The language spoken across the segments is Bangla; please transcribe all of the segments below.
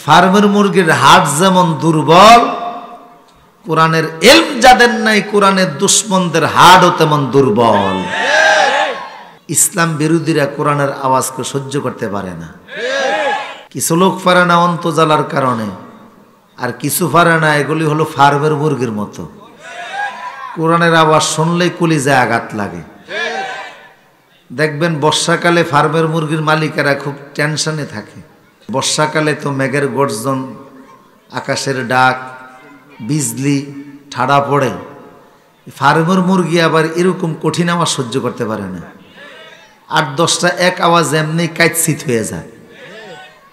ফার্মের মুরগির হাট যেমন দুর্বল, কোরআনের ইলম যাদের নাই কোরআনের দুশমনদের হাটও তেমন দুর্বল। ইসলাম বিরোধীরা কোরআনের আওয়াজকে সহ্য করতে পারে না। কিছু লোক পারে না অন্তর্জালার কারণে, আর কিছু পারে না, এগুলি হলো ফার্মের মুরগির মতো। কোরআনের আওয়াজ শুনলেই কলিজায় আঘাত লাগে। দেখবেন বর্ষাকালে ফার্মের মুরগির মালিকেরা খুব টেনশনে থাকে। বর্ষাকালে তো মেঘের গর্জন, আকাশের ডাক, বিজলি, ঠাড়া পড়ে। ফার্মের মুরগি আবার এরকম কঠিন আওয়াজ সহ্য করতে পারে না। 8-10টা এক আওয়াজ এমনি কাইতছিত হয়ে যায়।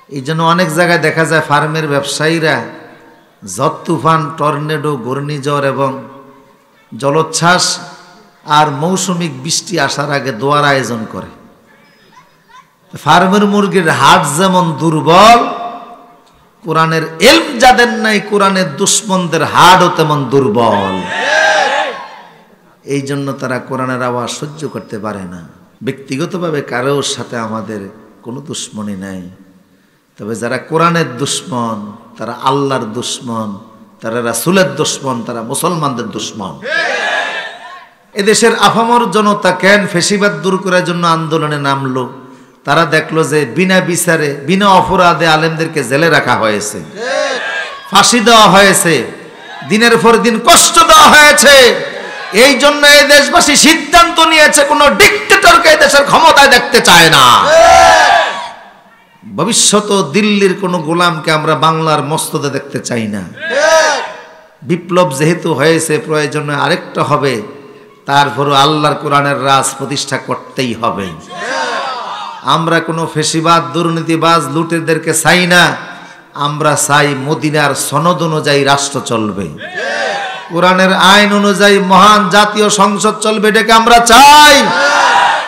এই জন্য অনেক জায়গায় দেখা যায় ফার্মের ব্যবসায়ীরা ঝড় তুফান, টর্নেডো, ঘূর্ণিঝড় এবং জলোচ্ছ্বাস আর মৌসুমিক বৃষ্টি আসার আগে দোয়ার আয়োজন করে। ফার্মের মুরগির হাট যেমন দুর্বল, কোরআনের ইলম যাদের নাই কোরআনের দুশমনদের হাটও তেমন দুর্বল। এই জন্য তারা কোরআনের আওয়াজ সহ্য করতে পারে না। ব্যক্তিগতভাবে কারোর সাথে আমাদের কোনো দুশ্মনী নাই, তবে যারা কোরআনের দুশ্মন তারা আল্লাহর দুশ্মন, তারা রাসূলের দুশ্মন, তারা মুসলমানদের দুশ্মন। এদেশের আপামর জনতা কেন ফেসিবাদ দূর করার জন্য আন্দোলনে নামলো? তারা দেখলো যে বিনা বিচারে, বিনা অপরাধে আলেমদেরকে জেলে রাখা হয়েছে, ফাঁসি দেওয়া হয়েছে, দিনের পর দিন কষ্ট দেওয়া হয়েছে। এই জন্য এই দেশবাসী সিদ্ধান্ত নিয়েছে কোন ডিক্টেটরকে দেশের ক্ষমতায় দেখতে চায় না। ভবিষ্যতে দিল্লির কোন গোলামকে আমরা বাংলার মস্তদে দেখতে চাই না। বিপ্লব যেহেতু হয়েছে, প্রয়োজনে আরেকটা হবে, তারপরও আল্লাহর কোরআনের রাজ প্রতিষ্ঠা করতেই হবে। আমরা কোনো ফেসিবাদ, দুর্নীতিবাজ, লুটেরদেরকে চাই না। আমরা চাই মদিনার সনদ অনুযায়ী রাষ্ট্র চলবে, কোরআনের আইন অনুযায়ী মহান জাতীয় সংসদ চলবে, এটাকে আমরা চাই।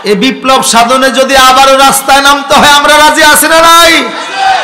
এই বিপ্লব সাধনে যদি আবারও রাস্তায় নামতে হয় আমরা রাজি আছি না নাই?